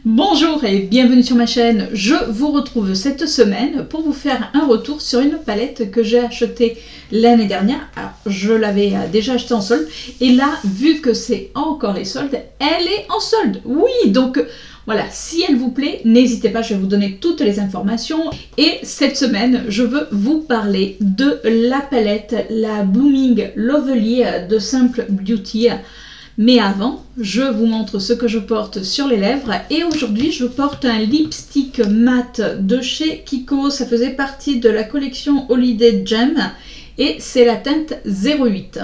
Bonjour et bienvenue sur ma chaîne. Je vous retrouve cette semaine pour vous faire un retour sur une palette que j'ai achetée l'année dernière. Alors, je l'avais déjà achetée en solde et là, vu que c'est encore les soldes, elle est en solde. Oui, donc voilà, si elle vous plaît, n'hésitez pas, je vais vous donner toutes les informations. Et cette semaine, je veux vous parler de la palette, la Blooming Lovely de Simple Beauty. Mais avant, je vous montre ce que je porte sur les lèvres. Et aujourd'hui, je porte un lipstick mat de chez Kiko. Ça faisait partie de la collection Holiday Gem. Et c'est la teinte 08.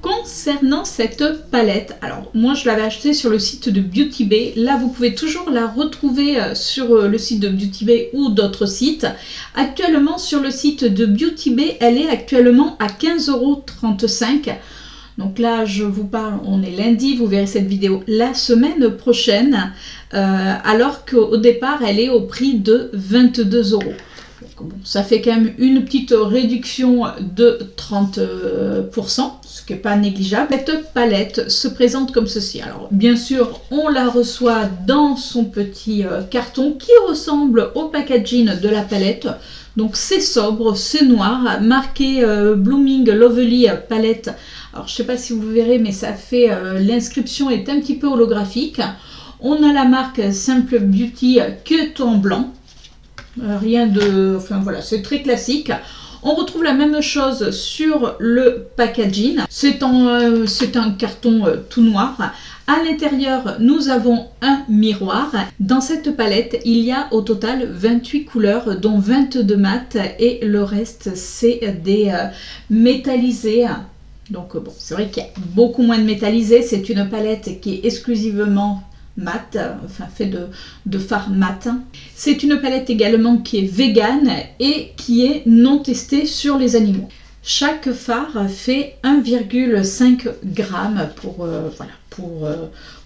Concernant cette palette, alors moi je l'avais achetée sur le site de Beauty Bay. Là vous pouvez toujours la retrouver sur le site de Beauty Bay ou d'autres sites. Actuellement sur le site de Beauty Bay, elle est actuellement à 15,35 €. Donc là je vous parle, on est lundi, vous verrez cette vidéo la semaine prochaine. Alors qu'au départ elle est au prix de 22 €. Bon, ça fait quand même une petite réduction de 30%, ce qui n'est pas négligeable. Cette palette se présente comme ceci. Alors bien sûr, on la reçoit dans son petit carton qui ressemble au packaging de la palette. Donc c'est sobre, c'est noir, marqué Blooming Lovely palette. Alors je ne sais pas si vous verrez, mais ça fait l'inscription est un petit peu holographique. On a la marque Simple Beauty qui est en blanc. Rien de... Enfin voilà, c'est très classique. On retrouve la même chose sur le packaging. C'est un carton tout noir. À l'intérieur, nous avons un miroir. Dans cette palette, il y a au total 28 couleurs, dont 22 mat et le reste, c'est des métallisés. Donc bon, c'est vrai qu'il y a beaucoup moins de métallisés. C'est une palette qui est exclusivement mat, enfin fait de fard mat. C'est une palette également qui est vegan et qui est non testée sur les animaux. Chaque fard fait 1,5 g pour,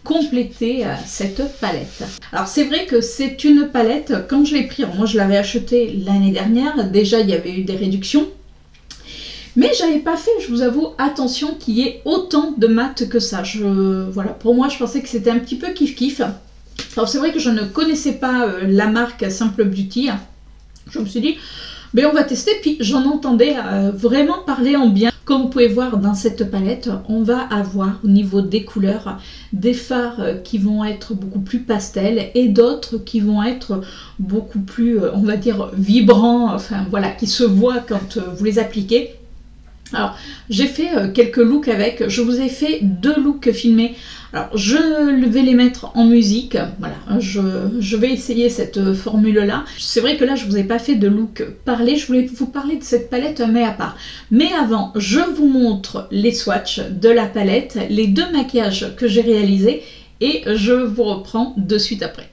compléter cette palette. Alors c'est vrai que c'est une palette, quand je l'ai pris, moi je l'avais acheté l'année dernière, déjà il y avait eu des réductions. Mais j'avais pas fait, je vous avoue, attention qu'il y ait autant de mat que ça. Voilà, pour moi, je pensais que c'était un petit peu kiff-kiff. Alors c'est vrai que je ne connaissais pas la marque Simple Beauty. Je me suis dit, ben on va tester. Puis j'en entendais vraiment parler en bien. Comme vous pouvez voir dans cette palette, on va avoir au niveau des couleurs des fards qui vont être beaucoup plus pastel et d'autres qui vont être beaucoup plus, on va dire, vibrants. Enfin voilà, qui se voient quand vous les appliquez. Alors, j'ai fait quelques looks avec, je vous ai fait 2 looks filmés. Alors, je vais les mettre en musique, voilà, je vais essayer cette formule-là. C'est vrai que là, je ne vous ai pas fait de look parlé, je voulais vous parler de cette palette, mais à part. Mais avant, je vous montre les swatchs de la palette, les 2 maquillages que j'ai réalisés, et je vous reprends de suite après.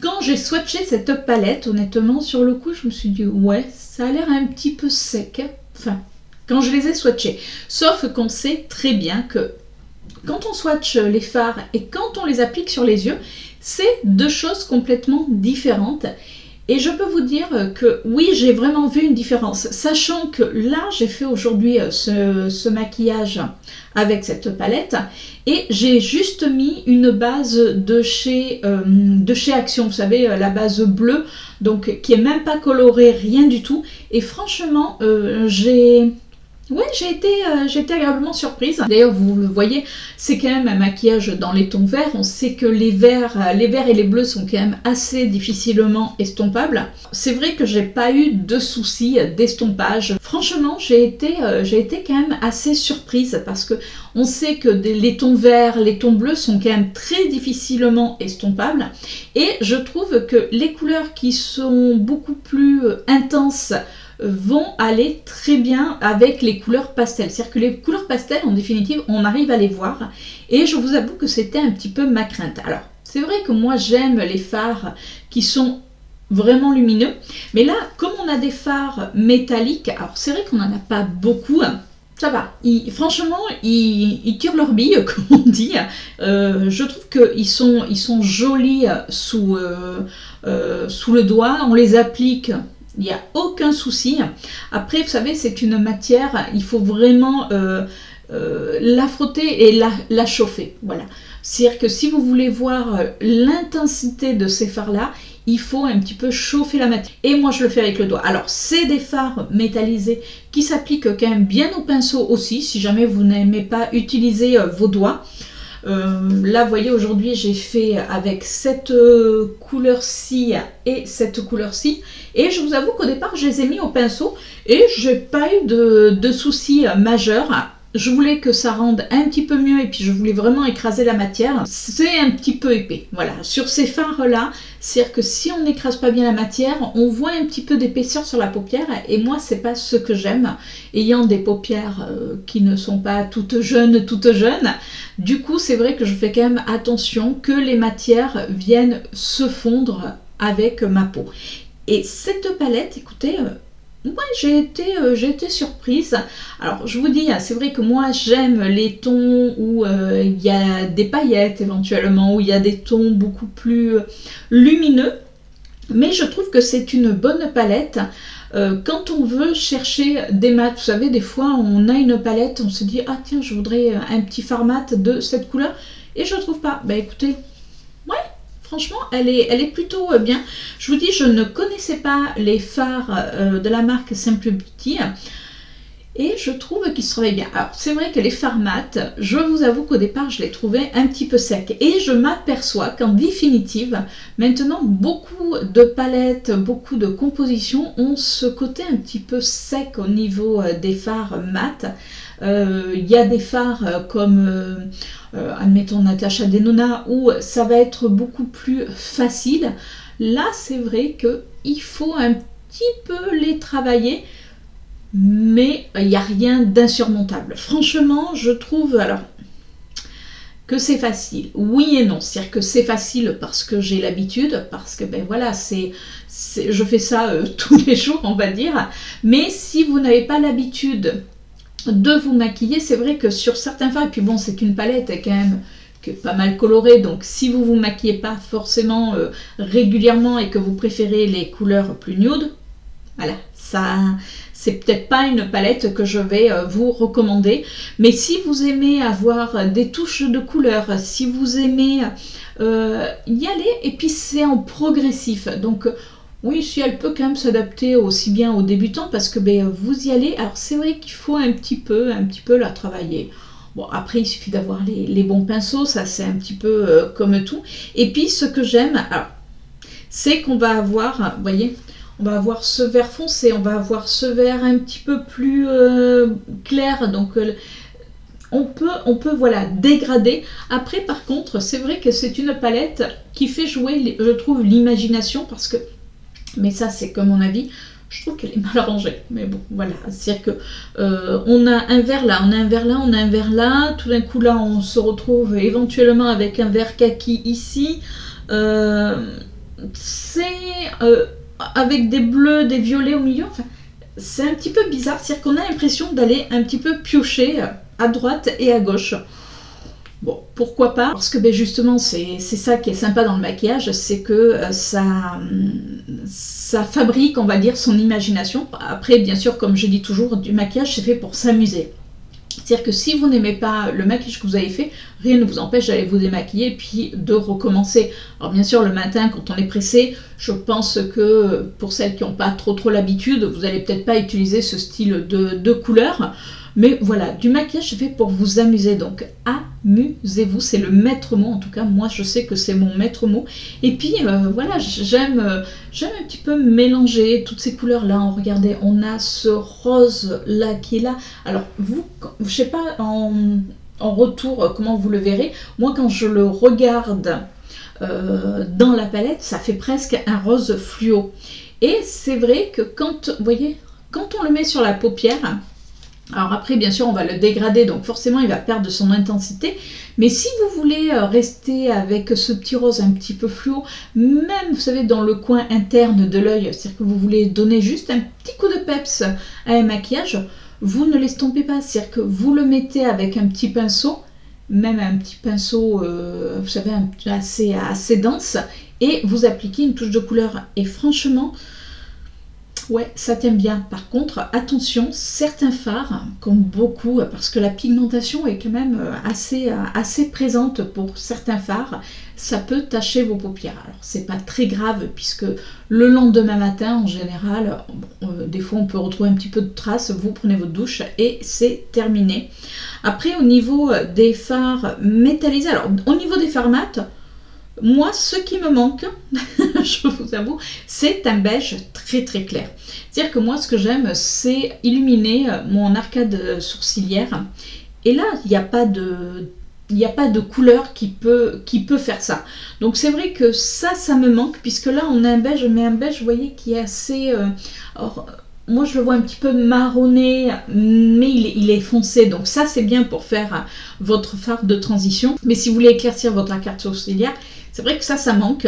Quand j'ai swatché cette palette, honnêtement, sur le coup, je me suis dit, ouais, ça a l'air un petit peu sec. Enfin, quand je les ai swatchés. Sauf qu'on sait très bien que quand on swatche les fards et quand on les applique sur les yeux, c'est deux choses complètement différentes. Et je peux vous dire que oui, j'ai vraiment vu une différence. Sachant que là, j'ai fait aujourd'hui ce maquillage avec cette palette. Et j'ai juste mis une base de chez Action. Vous savez, la base bleue, donc qui est même pas colorée, rien du tout. Et franchement, j'ai été agréablement surprise. D'ailleurs, vous le voyez, c'est quand même un maquillage dans les tons verts. On sait que les verts et les bleus sont quand même assez difficilement estompables. C'est vrai que j'ai pas eu de soucis d'estompage. Franchement, j'ai été quand même assez surprise parce que on sait que les tons verts, les tons bleus sont quand même très difficilement estompables. Et je trouve que les couleurs qui sont beaucoup plus intenses vont aller très bien avec les couleurs pastel. C'est-à-dire que les couleurs pastel, en définitive, on arrive à les voir. Et je vous avoue que c'était un petit peu ma crainte. Alors, c'est vrai que moi, j'aime les fards qui sont vraiment lumineux. Mais là, comme on a des fards métalliques, alors c'est vrai qu'on n'en a pas beaucoup. Ça va. Franchement, ils tirent leur bille, comme on dit. Je trouve qu'ils sont jolis sous le doigt. On les applique. Il n'y a aucun souci. Après, vous savez, c'est une matière, il faut vraiment la frotter et la chauffer. Voilà. C'est-à-dire que si vous voulez voir l'intensité de ces fards-là, il faut un petit peu chauffer la matière. Et moi, je le fais avec le doigt. Alors, c'est des fards métallisés qui s'appliquent quand même bien au pinceau aussi, si jamais vous n'aimez pas utiliser vos doigts. Là, vous voyez, aujourd'hui, j'ai fait avec cette couleur-ci et cette couleur-ci. Et je vous avoue qu'au départ, je les ai mis au pinceau et j'ai pas eu de soucis majeurs. Je voulais que ça rende un petit peu mieux et puis je voulais vraiment écraser la matière. C'est un petit peu épais. Voilà, sur ces fards-là, c'est-à-dire que si on n'écrase pas bien la matière, on voit un petit peu d'épaisseur sur la paupière et moi, c'est pas ce que j'aime. Ayant des paupières qui ne sont pas toutes jeunes. Du coup, c'est vrai que je fais quand même attention que les matières viennent se fondre avec ma peau. Et cette palette, écoutez, ouais, j'ai été surprise. Alors, je vous dis, c'est vrai que moi, j'aime les tons où il y a des paillettes éventuellement, où il y a des tons beaucoup plus lumineux. Mais je trouve que c'est une bonne palette. Quand on veut chercher des mats, vous savez, des fois, on a une palette, on se dit, ah tiens, je voudrais un petit fard mat de cette couleur, et je ne trouve pas. Ben écoutez, ouais. Franchement, elle est plutôt bien. Je vous dis, je ne connaissais pas les fards de la marque Simple Beauty et je trouve qu'ils se travaillent bien. Alors, c'est vrai que les fards mat, je vous avoue qu'au départ, je les trouvais un petit peu secs. Et je m'aperçois qu'en définitive, maintenant, beaucoup de palettes, beaucoup de compositions ont ce côté un petit peu sec au niveau des fards mat. Il y a des fards comme admettons Natasha Denona où ça va être beaucoup plus facile. Là, c'est vrai qu'il faut un petit peu les travailler, mais il n'y a rien d'insurmontable. Franchement, je trouve alors que c'est facile. Oui et non, c'est-à-dire que c'est facile parce que j'ai l'habitude, parce que ben voilà, je fais ça tous les jours, on va dire. Mais si vous n'avez pas l'habitude de vous maquiller, c'est vrai que sur certains fards, et puis bon, c'est une palette quand même qui est pas mal colorée, donc si vous vous maquillez pas forcément régulièrement et que vous préférez les couleurs plus nude, voilà, ça c'est peut-être pas une palette que je vais vous recommander. Mais si vous aimez avoir des touches de couleurs, si vous aimez y aller, et puis c'est en progressif, donc oui, si elle peut quand même s'adapter aussi bien aux débutants parce que ben, vous y allez. Alors c'est vrai qu'il faut un petit peu la travailler. Bon, après il suffit d'avoir les bons pinceaux, ça c'est un petit peu comme tout. Et puis ce que j'aime, alors c'est qu'on va avoir, vous voyez, on va avoir ce vert foncé, on va avoir ce vert un petit peu plus clair, donc on peut voilà, dégrader. Après par contre, c'est vrai que c'est une palette qui fait jouer, je trouve, l'imagination parce que, mais ça c'est comme mon avis, je trouve qu'elle est mal rangée, mais bon voilà, c'est-à-dire que on a un vert là, on a un vert là, on a un vert là, tout d'un coup là on se retrouve éventuellement avec un vert kaki ici, c'est avec des bleus, des violets au milieu, enfin, c'est un petit peu bizarre, c'est-à-dire qu'on a l'impression d'aller un petit peu piocher à droite et à gauche. Bon, pourquoi pas? Parce que ben, justement, c'est ça qui est sympa dans le maquillage, c'est que ça fabrique, on va dire, son imagination. Après, bien sûr, comme je dis toujours, du maquillage, c'est fait pour s'amuser. C'est-à-dire que si vous n'aimez pas le maquillage que vous avez fait, rien ne vous empêche d'aller vous démaquiller et puis de recommencer. Alors bien sûr, le matin, quand on est pressé, je pense que pour celles qui n'ont pas trop l'habitude, vous n'allez peut-être pas utiliser ce style de couleur. Mais voilà, du maquillage, c'est fait pour vous amuser. Donc, amusez-vous, c'est le maître mot. En tout cas, moi, je sais que c'est mon maître mot. Et puis, voilà, j'aime un petit peu mélanger toutes ces couleurs-là. Regardez, on a ce rose-là qui est là. Alors, vous, je sais pas en retour comment vous le verrez. Moi, quand je le regarde dans la palette, ça fait presque un rose fluo. Et c'est vrai que quand, vous voyez, quand on le met sur la paupière, alors après, bien sûr, on va le dégrader, donc forcément, il va perdre de son intensité. Mais si vous voulez rester avec ce petit rose un petit peu fluo, même, vous savez, dans le coin interne de l'œil, c'est-à-dire que vous voulez donner juste un petit coup de peps à un maquillage, vous ne l'estompez pas. C'est-à-dire que vous le mettez avec un petit pinceau, même un petit pinceau, vous savez, assez dense, et vous appliquez une touche de couleur. Et franchement, ouais, ça t'aime bien. Par contre, attention, certains fards, comme beaucoup, parce que la pigmentation est quand même assez présente pour certains fards, ça peut tacher vos paupières. Alors, c'est pas très grave, puisque le lendemain matin, en général, des fois, on peut retrouver un petit peu de traces, vous prenez votre douche et c'est terminé. Après, au niveau des fards métallisés, alors, au niveau des fards mat, moi, ce qui me manque, je vous avoue, c'est un beige très clair. C'est-à-dire que moi, ce que j'aime, c'est illuminer mon arcade sourcilière. Et là, il n'y a pas de couleur qui peut faire ça. Donc c'est vrai que ça me manque, puisque là, on a un beige, mais un beige, vous voyez, qui est assez... moi, je le vois un petit peu marronné, mais il est foncé. Donc ça, c'est bien pour faire votre fard de transition. Mais si vous voulez éclaircir votre arcade sourcilière, c'est vrai que ça manque.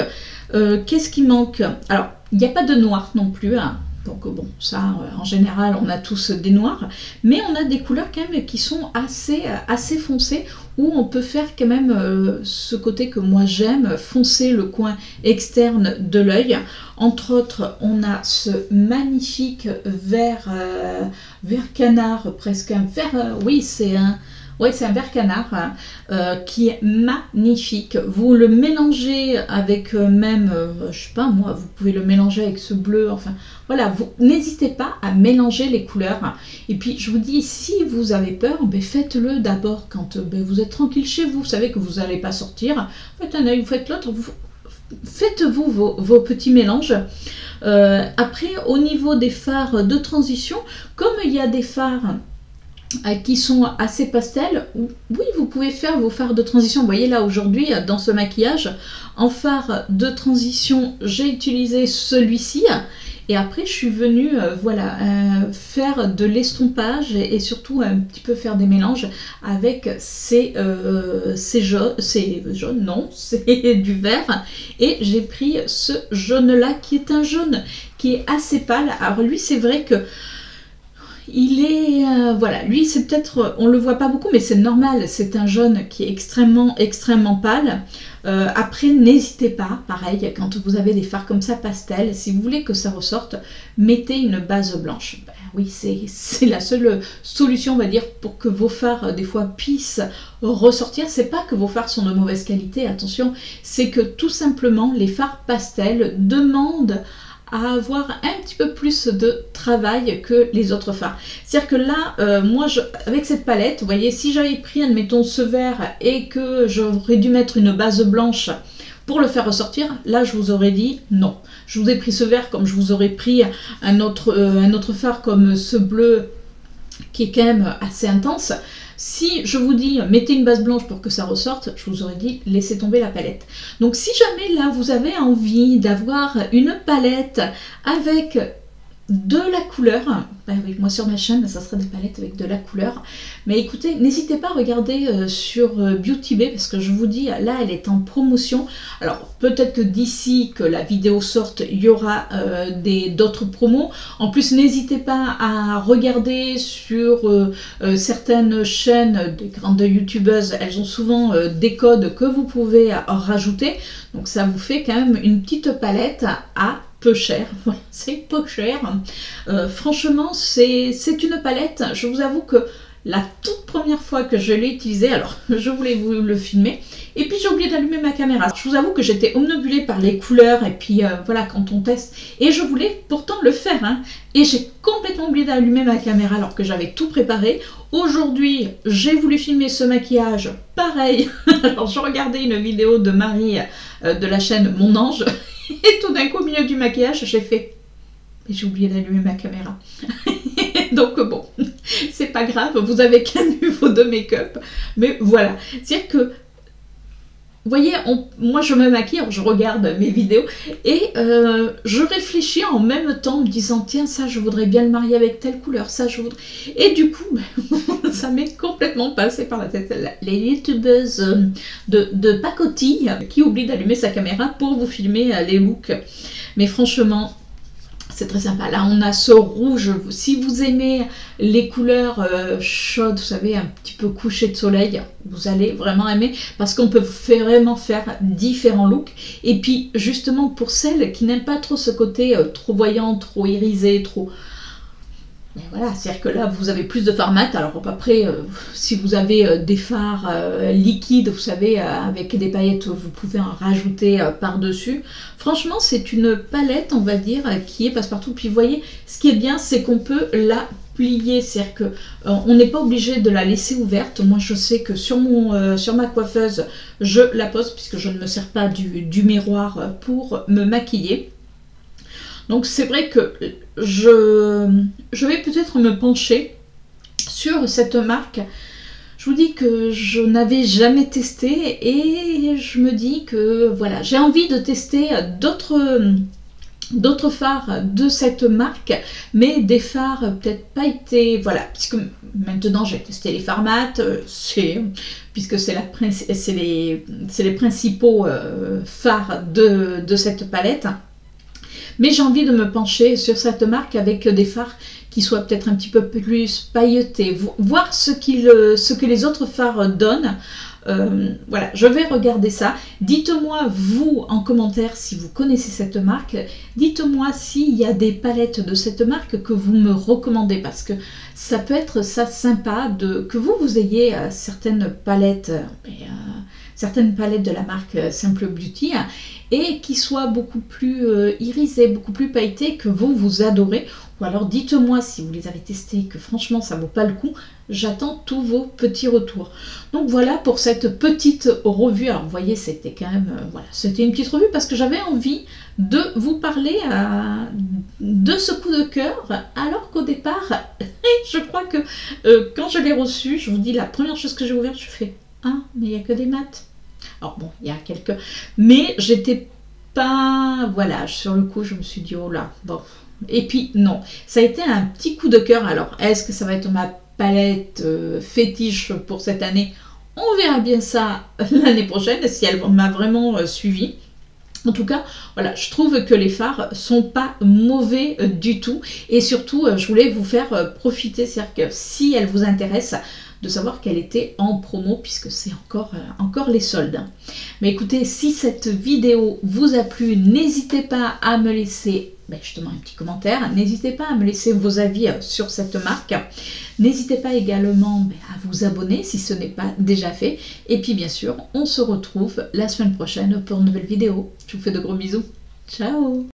Qu'est-ce qui manque? Alors, il n'y a pas de noir non plus. Hein. Donc bon, ça, en général, on a tous des noirs. Mais on a des couleurs quand même qui sont assez foncées, où on peut faire quand même ce côté que moi j'aime, foncer le coin externe de l'œil. Entre autres, on a ce magnifique vert canard, presque un vert... oui, c'est un... Oui, c'est un vert canard qui est magnifique. Vous le mélangez avec même, je sais pas moi, vous pouvez le mélanger avec ce bleu. Enfin, voilà, vous n'hésitez pas à mélanger les couleurs. Et puis, je vous dis, si vous avez peur, ben, faites-le d'abord quand vous êtes tranquille chez vous. Vous savez que vous n'allez pas sortir. Faites un œil, vous faites l'autre. Faites-vous vos petits mélanges. Après, au niveau des fards de transition, comme il y a des fards qui sont assez pastels, oui, vous pouvez faire vos fards de transition. Vous voyez là aujourd'hui dans ce maquillage, en fard de transition, j'ai utilisé celui-ci, et après je suis venue voilà, faire de l'estompage et surtout un petit peu faire des mélanges avec ces jaunes, non, c'est du vert, et j'ai pris ce jaune là qui est un jaune qui est assez pâle. Alors lui, c'est vrai que il est, voilà, lui c'est peut-être, on le voit pas beaucoup, mais c'est normal, c'est un jaune qui est extrêmement pâle. Après, n'hésitez pas, pareil, quand vous avez des fards comme ça pastel, si vous voulez que ça ressorte, mettez une base blanche. Ben, oui, c'est la seule solution, on va dire, pour que vos fards, des fois, puissent ressortir. C'est pas que vos fards sont de mauvaise qualité, attention, c'est que tout simplement, les fards pastels demandent à avoir un petit peu plus de travail que les autres fards. C'est-à-dire que là, moi, avec cette palette, vous voyez, si j'avais pris, admettons, ce vert et que j'aurais dû mettre une base blanche pour le faire ressortir, là, je vous aurais dit non. Je vous ai pris ce vert comme je vous aurais pris un autre fard comme ce bleu qui est quand même assez intense. Si je vous dis mettez une base blanche pour que ça ressorte, je vous aurais dit laissez tomber la palette. Donc si jamais là vous avez envie d'avoir une palette avec de la couleur. Ben oui, moi sur ma chaîne, ça serait des palettes avec de la couleur. Mais écoutez, n'hésitez pas à regarder sur Beauty Bay parce que je vous dis, là, elle est en promotion. Alors, peut-être que d'ici que la vidéo sorte, il y aura d'autres promos. En plus, n'hésitez pas à regarder sur certaines chaînes, des grandes youtubeuses, elles ont souvent des codes que vous pouvez rajouter. Donc, ça vous fait quand même une petite palette à peu cher, c'est peu cher. Franchement, c'est une palette, je vous avoue que la toute première fois que je l'ai utilisée, alors je voulais vous le filmer, et puis j'ai oublié d'allumer ma caméra. Je vous avoue que j'étais obnubilée par les couleurs, et puis voilà, quand on teste, et je voulais pourtant le faire, hein, et j'ai complètement oublié d'allumer ma caméra alors que j'avais tout préparé. Aujourd'hui, j'ai voulu filmer ce maquillage, pareil, alors je regardais une vidéo de Marie de la chaîne Mon Ange, et tout d'un coup, au milieu du maquillage, j'ai fait... J'ai oublié d'allumer ma caméra. Donc bon, c'est pas grave, vous avez qu'un niveau de make-up. Mais voilà, c'est-à-dire que... Vous voyez, moi je me maquille, je regarde mes vidéos et je réfléchis en même temps en me disant tiens ça je voudrais bien le marier avec telle couleur, ça je voudrais... Et du coup, ça m'est complètement passé par la tête. Les youtubeuses de pacotille qui oublient d'allumer sa caméra pour vous filmer les looks. Mais franchement... c'est très sympa. Là, on a ce rouge. Si vous aimez les couleurs chaudes, vous savez, un petit peu couché de soleil, vous allez vraiment aimer parce qu'on peut vraiment faire différents looks. Et puis, justement, pour celles qui n'aiment pas trop ce côté trop voyant, trop irisé, trop... Mais voilà, c'est-à-dire que là, vous avez plus de fard mat. Alors après, si vous avez des fards liquides, vous savez, avec des paillettes, vous pouvez en rajouter par-dessus. Franchement, c'est une palette, on va dire, qui est passe-partout. Puis vous voyez, ce qui est bien, c'est qu'on peut la plier. C'est-à-dire que on n'est pas obligé de la laisser ouverte. Moi, je sais que sur ma coiffeuse, je la pose, puisque je ne me sers pas du miroir pour me maquiller. Donc c'est vrai que je vais peut-être me pencher sur cette marque. Je vous dis que je n'avais jamais testé et je me dis que voilà, j'ai envie de tester d'autres fards de cette marque, mais des fards peut-être pailletés, voilà, puisque maintenant j'ai testé les fards mat, puisque c'est les principaux fards de cette palette. Mais j'ai envie de me pencher sur cette marque avec des fards qui soient peut-être un petit peu plus pailletés, voir ce que les autres fards donnent. Voilà, je vais regarder ça. Dites-moi, vous, en commentaire, si vous connaissez cette marque. Dites-moi s'il y a des palettes de cette marque que vous me recommandez, parce que ça peut être ça sympa que vous ayez certaines palettes de la marque Simple Beauty et qui soient beaucoup plus irisées, beaucoup plus pailletées, que vous adorez. Ou alors dites-moi si vous les avez testées, que franchement ça vaut pas le coup. J'attends tous vos petits retours. Donc voilà pour cette petite revue. Alors vous voyez, c'était quand même, voilà, c'était une petite revue parce que j'avais envie de vous parler de ce coup de cœur, alors qu'au départ, je crois que quand je l'ai reçu, je vous dis, la première chose que j'ai ouverte, je fais « Ah, mais il n'y a que des mats ». Alors bon, il y a quelques... Mais j'étais pas... Voilà, sur le coup, je me suis dit « Oh là, bon... » Et puis non, ça a été un petit coup de cœur. Alors, est-ce que ça va être ma palette fétiche pour cette année? On verra bien ça l'année prochaine, si elle m'a vraiment suivi. En tout cas, voilà, je trouve que les fards sont pas mauvais du tout. Et surtout, je voulais vous faire profiter, c'est-à-dire que si elle vous intéresse, de savoir qu'elle était en promo, puisque c'est encore les soldes. Mais écoutez, si cette vidéo vous a plu, n'hésitez pas à me laisser justement un petit commentaire. N'hésitez pas à me laisser vos avis sur cette marque. N'hésitez pas également à vous abonner si ce n'est pas déjà fait. Et puis bien sûr, on se retrouve la semaine prochaine pour une nouvelle vidéo. Je vous fais de gros bisous. Ciao!